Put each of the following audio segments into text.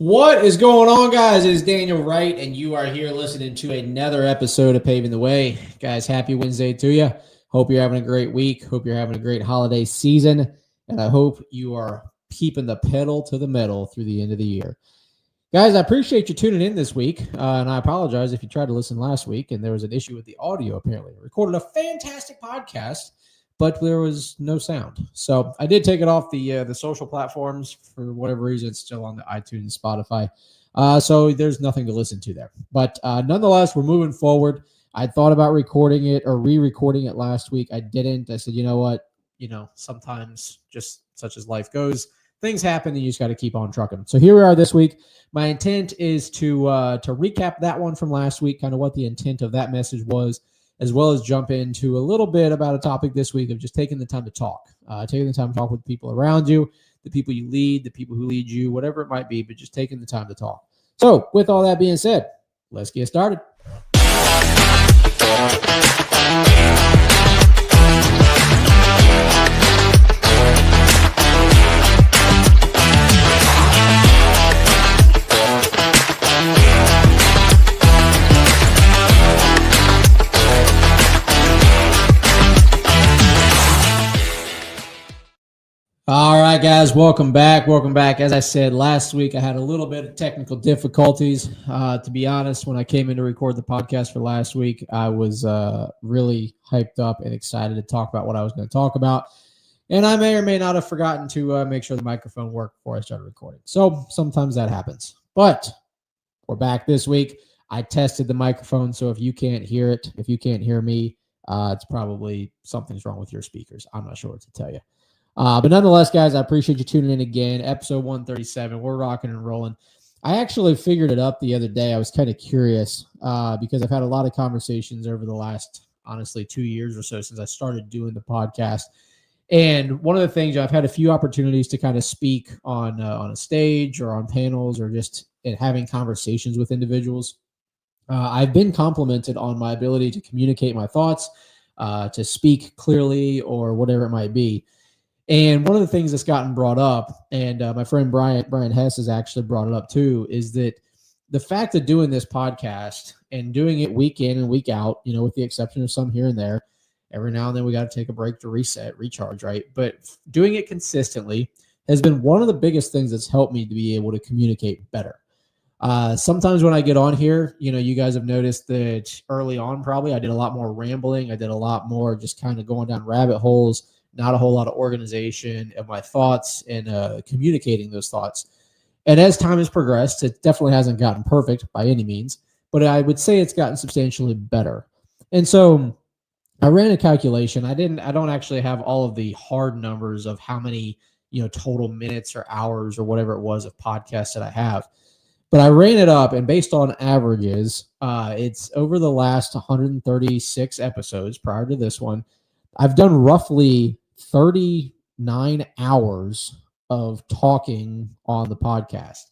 What is going on, guys? It is Daniel Wright, and you are here listening to another episode of Paving the Way. Guys, happy Wednesday to you. Hope you're having a great week. Hope you're having a great holiday season, and I hope you are keeping the pedal to the metal through the end of the year. Guys, I appreciate you tuning in this week, and I apologize if you tried to listen last week and there was an issue with the audio, apparently. I recorded a fantastic podcast, but there was no sound. So I did take it off the social platforms for whatever reason. It's still on the iTunes and Spotify. So there's nothing to listen to there. But nonetheless, we're moving forward. I thought about recording it or re-recording it last week. I didn't. I said, you know what? Sometimes just such as life goes, things happen and you just got to keep on trucking. So here we are this week. My intent is to recap that one from last week, kind of what the intent of that message was, as well as jump into a little bit about a topic this week of just taking the time to talk, taking the time to talk with people around you, the people you lead, the people who lead you, whatever it might be, but just taking the time to talk. So with all that being said, let's get started. All right, guys, welcome back. Welcome back. As I said last week, I had a little bit of technical difficulties. To be honest, when I came in to record the podcast for last week, I was really hyped up and excited to talk about what I was going to talk about. And I may or may not have forgotten to make sure the microphone worked before I started recording. So sometimes that happens. But we're back this week. I tested the microphone, so if you can't hear it, if you can't hear me, it's probably something's wrong with your speakers. I'm not sure what to tell you. But nonetheless, guys, I appreciate you tuning in again. Episode 137. We're rocking and rolling. I actually figured it up the other day. I was kind of curious because I've had a lot of conversations over the last, honestly, 2 years or so since I started doing the podcast. And one of the things, I've had a few opportunities to kind of speak on a stage or on panels or just in having conversations with individuals. I've been complimented on my ability to communicate my thoughts, to speak clearly or whatever it might be. And one of the things that's gotten brought up, and my friend Brian Hess has actually brought it up too, is that the fact of doing this podcast and doing it week in and week out, with the exception of some here and there, every now and then we got to take a break to reset, recharge, right? But doing it consistently has been one of the biggest things that's helped me to be able to communicate better. Sometimes when I get on here, you guys have noticed that early on, probably I did a lot more rambling. I did a lot more just kind of going down rabbit holes. Not a whole lot of organization of my thoughts and communicating those thoughts. And as time has progressed, it definitely hasn't gotten perfect by any means, but I would say it's gotten substantially better. And so I ran a calculation. I don't actually have all of the hard numbers of how many, total minutes or hours or whatever it was of podcasts that I have. But I ran it up, and based on averages, it's over the last 136 episodes prior to this one, I've done roughly 39 hours of talking on the podcast.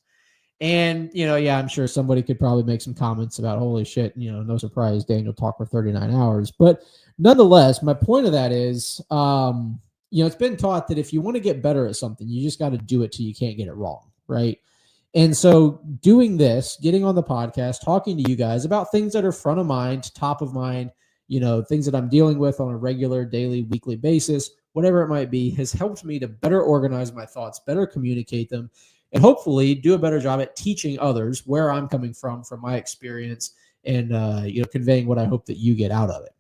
And, I'm sure somebody could probably make some comments about, holy shit, no surprise, Daniel talked for 39 hours. But nonetheless, my point of that is, it's been taught that if you want to get better at something, you just got to do it till you can't get it wrong, right? And so doing this, getting on the podcast, talking to you guys about things that are front of mind, top of mind, things that I'm dealing with on a regular, daily, weekly basis, whatever it might be, has helped me to better organize my thoughts, better communicate them, and hopefully do a better job at teaching others where I'm coming from my experience, and conveying what I hope that you get out of it.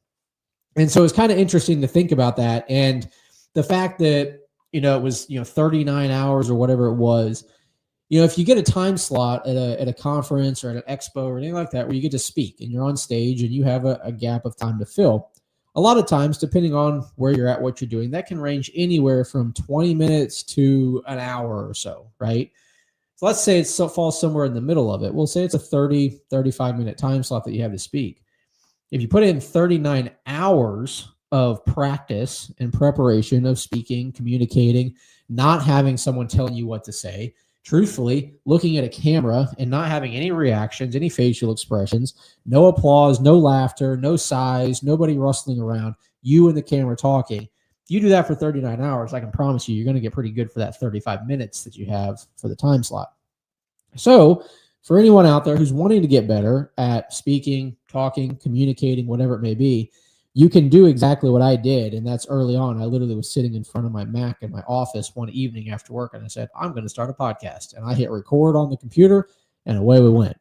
And so it's kind of interesting to think about that, and the fact that it was 39 hours or whatever it was. If you get a time slot at a conference or at an expo or anything like that where you get to speak and you're on stage and you have a gap of time to fill, a lot of times, depending on where you're at, what you're doing, that can range anywhere from 20 minutes to an hour or so, right? So let's say it falls somewhere in the middle of it. We'll say it's a 30, 35-minute time slot that you have to speak. If you put in 39 hours of practice and preparation of speaking, communicating, not having someone telling you what to say, truthfully, looking at a camera and not having any reactions, any facial expressions, no applause, no laughter, no sighs, nobody rustling around, you and the camera talking. If you do that for 39 hours, I can promise you, you're going to get pretty good for that 35 minutes that you have for the time slot. So for anyone out there who's wanting to get better at speaking, talking, communicating, whatever it may be, you can do exactly what I did. And that's early on. I literally was sitting in front of my Mac in my office one evening after work, and I said, I'm going to start a podcast. And I hit record on the computer, and away we went.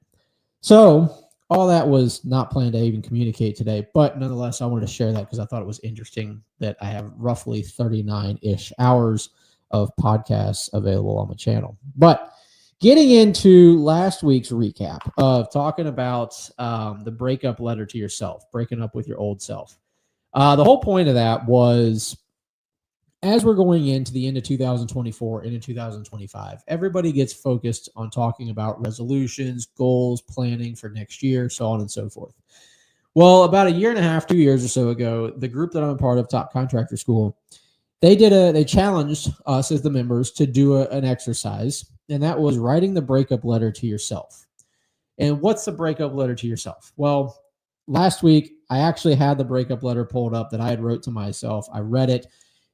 So all that was not planned to even communicate today, but nonetheless, I wanted to share that because I thought it was interesting that I have roughly 39-ish hours of podcasts available on the channel. But getting into last week's recap of talking about the breakup letter to yourself, breaking up with your old self. The whole point of that was, as we're going into the end of 2024, into 2025, everybody gets focused on talking about resolutions, goals, planning for next year, so on and so forth. Well, about a year and a half, 2 years or so ago, the group that I'm a part of, Top Contractor School, they challenged us as the members to do an exercise, and that was writing the breakup letter to yourself. And what's the breakup letter to yourself? Well, last week, I actually had the breakup letter pulled up that I had wrote to myself. I read it.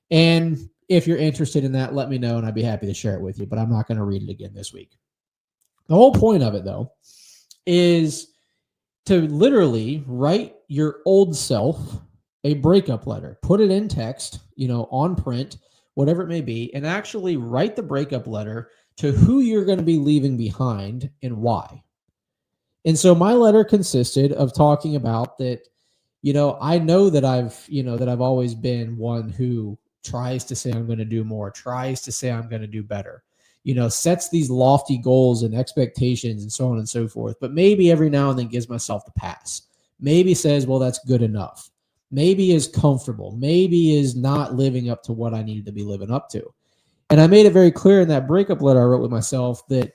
And if you're interested in that, let me know, and I'd be happy to share it with you, but I'm not going to read it again this week. The whole point of it, though, is to literally write your old self a breakup letter, put it in text, on print, whatever it may be, and actually write the breakup letter to who you're going to be leaving behind and why. And so my letter consisted of talking about that, I know that I've always been one who tries to say I'm going to do more, tries to say I'm going to do better, sets these lofty goals and expectations and so on and so forth. But maybe every now and then gives myself the pass. Maybe says, well, that's good enough. Maybe is comfortable. Maybe is not living up to what I needed to be living up to. And I made it very clear in that breakup letter I wrote with myself that,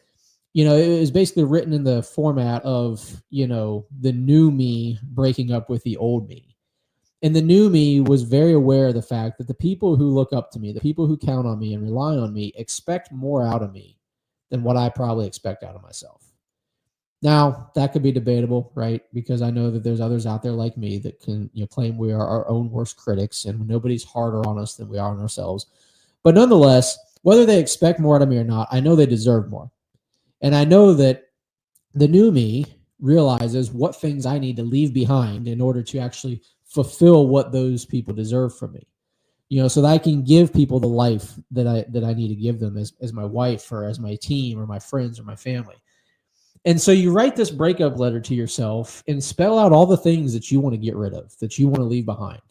it was basically written in the format of, the new me breaking up with the old me. And the new me was very aware of the fact that the people who look up to me, the people who count on me and rely on me, expect more out of me than what I probably expect out of myself. Now, that could be debatable, right? Because I know that there's others out there like me that can claim we are our own worst critics and nobody's harder on us than we are on ourselves. But nonetheless, whether they expect more out of me or not, I know they deserve more. And I know that the new me realizes what things I need to leave behind in order to actually fulfill what those people deserve from me. So that I can give people the life that I need to give them as my wife or as my team or my friends or my family. And so you write this breakup letter to yourself and spell out all the things that you want to get rid of, that you want to leave behind.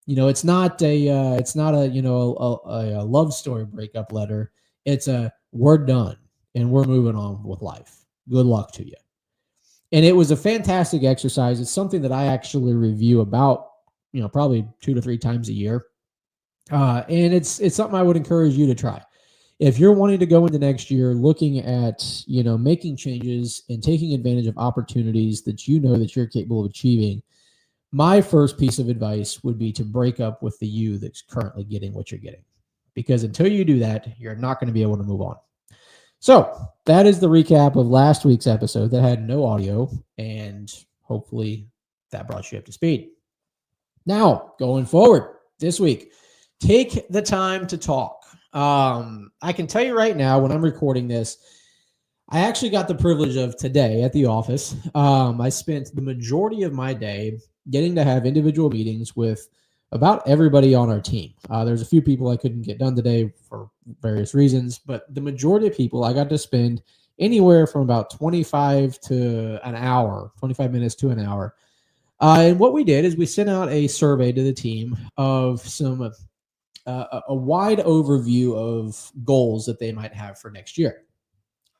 It's not a love story breakup letter. It's a we're done and we're moving on with life. Good luck to you. And it was a fantastic exercise. It's something that I actually review about, probably 2 to 3 times a year. And it's something I would encourage you to try. If you're wanting to go into next year looking at, making changes and taking advantage of opportunities that that you're capable of achieving, my first piece of advice would be to break up with the you that's currently getting what you're getting. Because until you do that, you're not going to be able to move on. So that is the recap of last week's episode that had no audio, and hopefully that brought you up to speed. Now, going forward this week, take the time to talk. I can tell you right now, when I'm recording this, I actually got the privilege of today at the office. I spent the majority of my day getting to have individual meetings with about everybody on our team. There's a few people I couldn't get done today for various reasons, but the majority of people I got to spend anywhere from about 25 to an hour, 25 minutes to an hour. And what we did is we sent out a survey to the team of some a wide overview of goals that they might have for next year.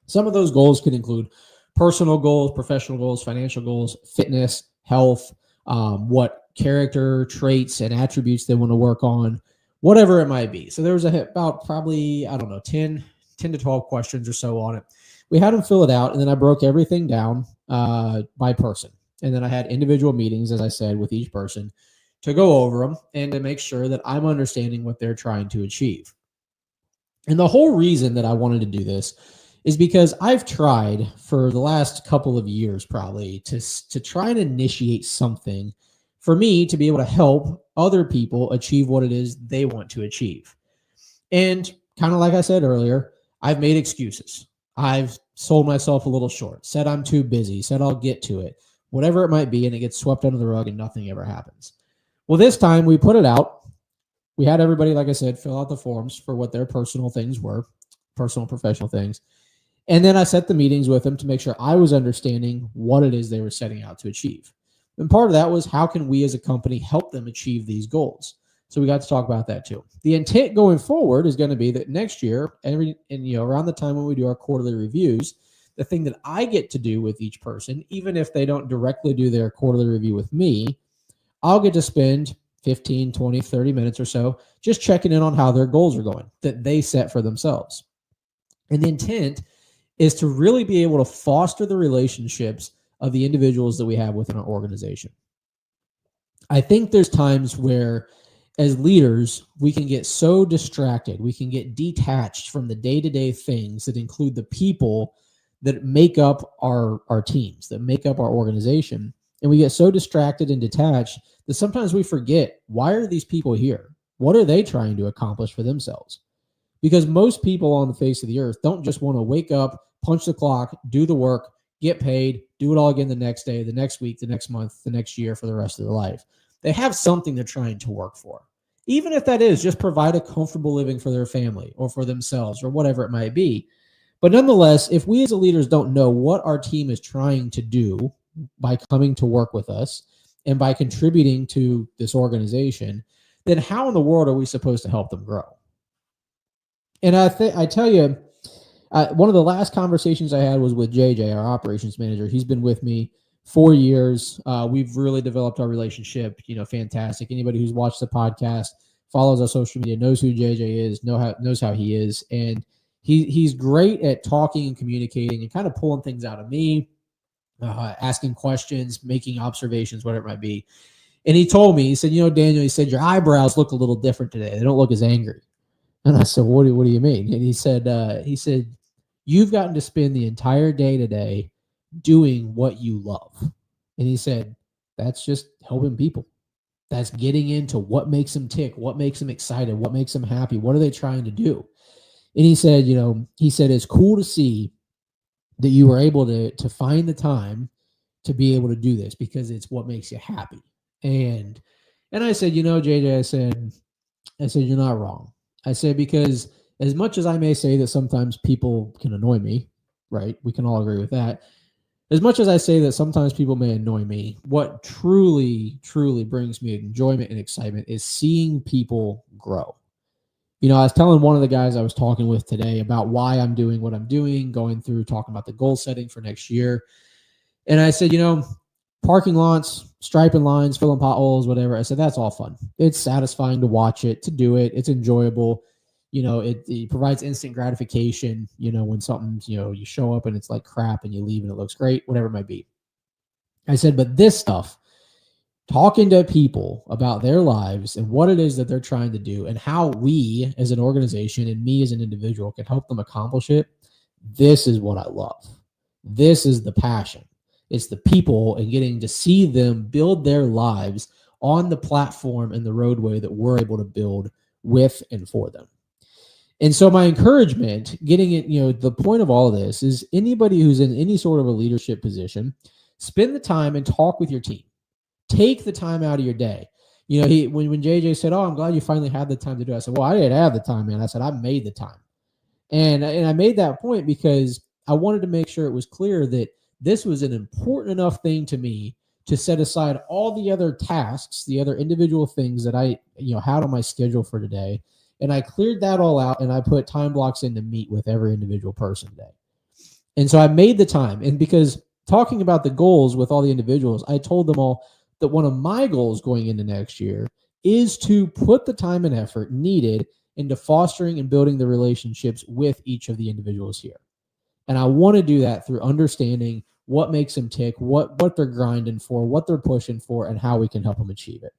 Some of those goals could include personal goals, professional goals, financial goals, fitness, health, what character traits and attributes they want to work on, whatever it might be. So there was about probably, 10 to 12 questions or so on it. We had them fill it out, and then I broke everything down by person. And then I had individual meetings, as I said, with each person to go over them and to make sure that I'm understanding what they're trying to achieve. And the whole reason that I wanted to do this is because I've tried for the last couple of years probably to try and initiate something for me to be able to help other people achieve what it is they want to achieve. And kind of like I said earlier, I've made excuses. I've sold myself a little short, said I'm too busy, said I'll get to it, whatever it might be, and it gets swept under the rug and nothing ever happens. Well, this time we put it out. We had everybody, like I said, fill out the forms for what their personal things were, personal, professional things. And then I set the meetings with them to make sure I was understanding what it is they were setting out to achieve. And part of that was, how can we as a company help them achieve these goals? So we got to talk about that too. The intent going forward is going to be that next year, around the time when we do our quarterly reviews, the thing that I get to do with each person, even if they don't directly do their quarterly review with me, I'll get to spend 15, 20, 30 minutes or so just checking in on how their goals are going that they set for themselves. And the intent is to really be able to foster the relationships of the individuals that we have within our organization. I think there's times where, as leaders, we can get so distracted, we can get detached from the day-to-day things that include the people that make up our teams, that make up our organization. And we get so distracted and detached that sometimes we forget, why are these people here? What are they trying to accomplish for themselves? Because most people on the face of the earth don't just want to wake up, punch the clock, do the work, get paid, do it all again the next day, the next week, the next month, the next year, for the rest of their life. They have something they're trying to work for. Even if that is just provide a comfortable living for their family or for themselves or whatever it might be. But nonetheless, if we as leaders don't know what our team is trying to do by coming to work with us and by contributing to this organization, then how in the world are we supposed to help them grow? And I tell you, one of the last conversations I had was with JJ, our operations manager. He's been with me 4 years. We've really developed our relationship, fantastic. Anybody who's watched the podcast, follows our social media, knows who JJ is, knows how he is. And he's great at talking and communicating and kind of pulling things out of me, asking questions, making observations, whatever it might be. And he told me, he said, Daniel, he said, your eyebrows look a little different today. They don't look as angry. And I said, what do you mean? And he said, you've gotten to spend the entire day today doing what you love. And he said, that's just helping people. That's getting into what makes them tick, what makes them excited, what makes them happy. What are they trying to do? And he said, it's cool to see that you were able to find the time to be able to do this because it's what makes you happy. And I said, JJ, I said, you're not wrong. I said, because as much as I may say that sometimes people can annoy me, right? We can all agree with that. As much as I say that sometimes people may annoy me, what truly, truly brings me enjoyment and excitement is seeing people grow. I was telling one of the guys I was talking with today about why I'm doing what I'm doing, going through talking about the goal setting for next year. And I said, parking lots, striping lines, filling potholes, whatever. I said, that's all fun. It's satisfying to watch it, to do it. It's enjoyable. It provides instant gratification, when something's, you show up and it's like crap and you leave and it looks great, whatever it might be. I said, but this stuff, talking to people about their lives and what it is that they're trying to do and how we as an organization and me as an individual can help them accomplish it, this is what I love. This is the passion. It's the people and getting to see them build their lives on the platform and the roadway that we're able to build with and for them. And so my encouragement, getting it, the point of all of this is anybody who's in any sort of a leadership position, spend the time and talk with your team. Take the time out of your day. When JJ said, "Oh, I'm glad you finally had the time to do it," I said, "Well, I didn't have the time, man." I said, "I made the time," and I made that point because I wanted to make sure it was clear that this was an important enough thing to me to set aside all the other tasks, the other individual things that I had on my schedule for today, and I cleared that all out and I put time blocks in to meet with every individual person today. And so I made the time, and because talking about the goals with all the individuals, I told them all that one of my goals going into next year is to put the time and effort needed into fostering and building the relationships with each of the individuals here. And I want to do that through understanding what makes them tick, what they're grinding for, what they're pushing for, and how we can help them achieve it.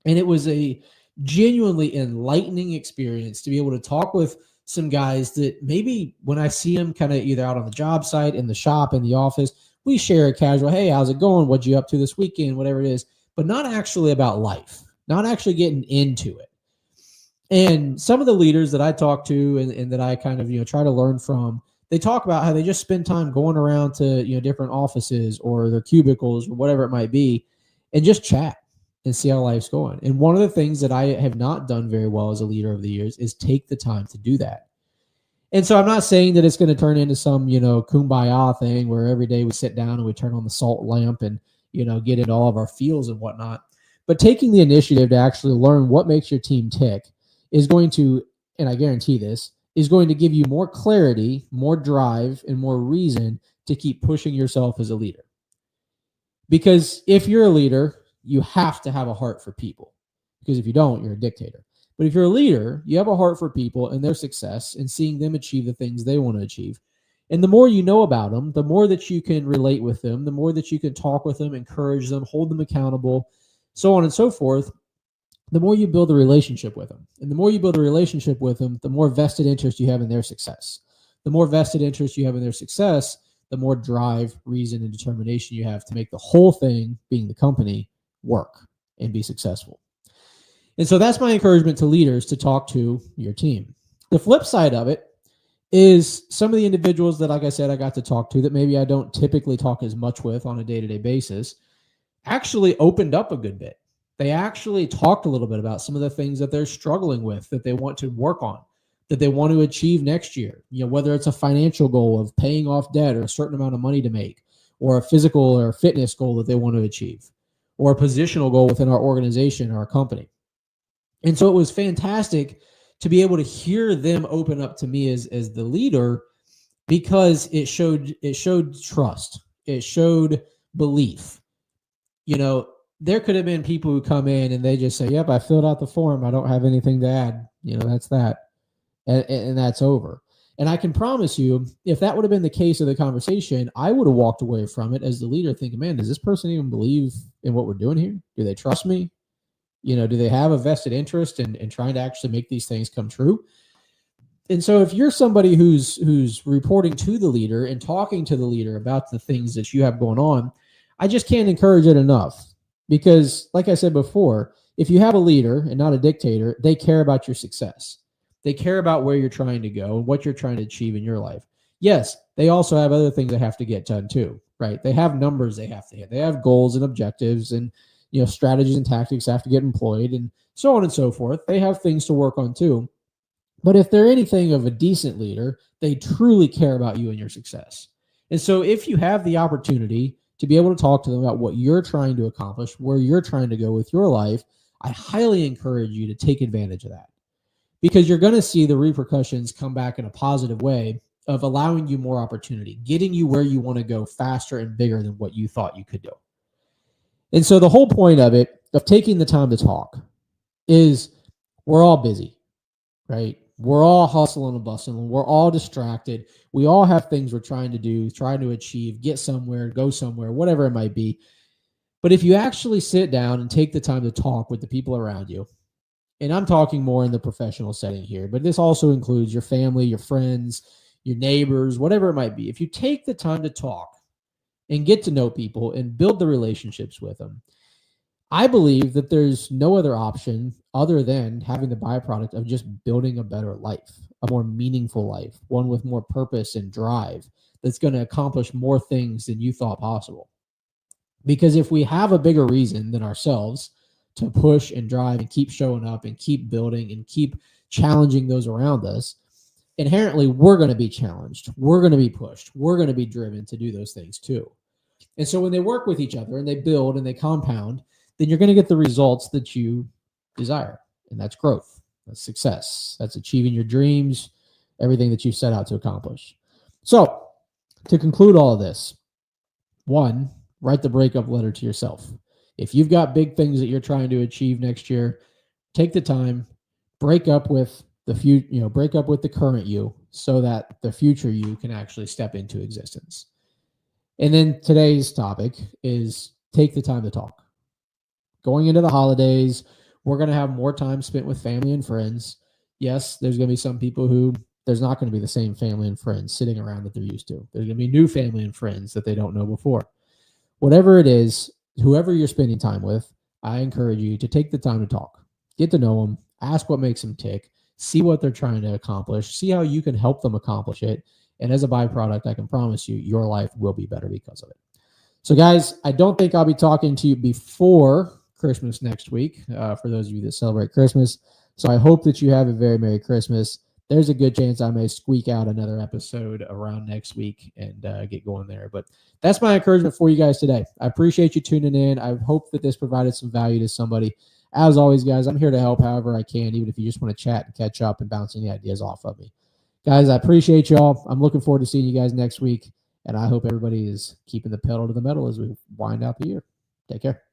And it was a genuinely enlightening experience to be able to talk with some guys that maybe when I see them kind of either out on the job site, in the shop, in the office, we share a casual, hey, how's it going? What you up to this weekend? Whatever it is, but not actually about life, not actually getting into it. And some of the leaders that I talk to and that I kind of, try to learn from, they talk about how they just spend time going around to, different offices or their cubicles or whatever it might be, and just chat and see how life's going. And one of the things that I have not done very well as a leader over the years is take the time to do that. And so I'm not saying that it's going to turn into some, kumbaya thing where every day we sit down and we turn on the salt lamp and, get into all of our feels and whatnot. But taking the initiative to actually learn what makes your team tick is going to, and I guarantee this, is going to give you more clarity, more drive, and more reason to keep pushing yourself as a leader. Because if you're a leader, you have to have a heart for people. Because if you don't, you're a dictator. But if you're a leader, you have a heart for people and their success and seeing them achieve the things they want to achieve. And the more you know about them, the more that you can relate with them, the more that you can talk with them, encourage them, hold them accountable, so on and so forth, the more you build a relationship with them. And the more you build a relationship with them, the more vested interest you have in their success. The more vested interest you have in their success, the more drive, reason, and determination you have to make the whole thing, being the company, work and be successful. And so that's my encouragement to leaders, to talk to your team. The flip side of it is some of the individuals that, like I said, I got to talk to that maybe I don't typically talk as much with on a day-to-day basis actually opened up a good bit. They actually talked a little bit about some of the things that they're struggling with, that they want to work on, that they want to achieve next year. Whether it's a financial goal of paying off debt or a certain amount of money to make, or a physical or fitness goal that they want to achieve, or a positional goal within our organization or our company. And so it was fantastic to be able to hear them open up to me as the leader, because it showed trust. It showed belief. There could have been people who come in and they just say, yep, I filled out the form. I don't have anything to add. That's that. And that's over. And I can promise you, if that would have been the case of the conversation, I would have walked away from it as the leader thinking, man, does this person even believe in what we're doing here? Do they trust me? Do they have a vested interest in trying to actually make these things come true? And so if you're somebody who's reporting to the leader and talking to the leader about the things that you have going on, I just can't encourage it enough. Because like I said before, if you have a leader and not a dictator, they care about your success. They care about where you're trying to go and what you're trying to achieve in your life. Yes, they also have other things that have to get done too, right? They have numbers they have to hit. They have goals and objectives, and strategies and tactics have to get employed, and so on and so forth. They have things to work on too. But if they're anything of a decent leader, they truly care about you and your success. And so if you have the opportunity to be able to talk to them about what you're trying to accomplish, where you're trying to go with your life, I highly encourage you to take advantage of that, because you're going to see the repercussions come back in a positive way of allowing you more opportunity, getting you where you want to go faster and bigger than what you thought you could do. And so the whole point of it, of taking the time to talk, is we're all busy, right? We're all hustling and bustling. We're all distracted. We all have things we're trying to do, trying to achieve, get somewhere, go somewhere, whatever it might be. But if you actually sit down and take the time to talk with the people around you, and I'm talking more in the professional setting here, but this also includes your family, your friends, your neighbors, whatever it might be. If you take the time to talk and get to know people and build the relationships with them, I believe that there's no other option other than having the byproduct of just building a better life, a more meaningful life, one with more purpose and drive that's going to accomplish more things than you thought possible. Because if we have a bigger reason than ourselves to push and drive and keep showing up and keep building and keep challenging those around us, inherently we're going to be challenged. We're going to be pushed. We're going to be driven to do those things too. And so when they work with each other and they build and they compound, then you're going to get the results that you desire. And that's growth. That's success. That's achieving your dreams, everything that you set out to accomplish. So to conclude all of this, 1, write the breakup letter to yourself. If you've got big things that you're trying to achieve next year, take the time, break up with the current you, so that the future you can actually step into existence. And then today's topic is take the time to talk. Going into the holidays, we're going to have more time spent with family and friends. Yes, there's going to be some people who there's not going to be the same family and friends sitting around that they're used to. There's going to be new family and friends that they don't know before. Whatever it is, whoever you're spending time with, I encourage you to take the time to talk. Get to know them, ask what makes them tick, see what they're trying to accomplish, see how you can help them accomplish it, And as a byproduct, I can promise you, your life will be better because of it. So, guys, I don't think I'll be talking to you before Christmas next week, for those of you that celebrate Christmas. So I hope that you have a very Merry Christmas. There's a good chance I may squeak out another episode around next week and get going there. But that's my encouragement for you guys today. I appreciate you tuning in. I hope that this provided some value to somebody. As always, guys, I'm here to help however I can, even if you just want to chat and catch up and bounce any ideas off of me. Guys, I appreciate y'all. I'm looking forward to seeing you guys next week. And I hope everybody is keeping the pedal to the metal as we wind out the year. Take care.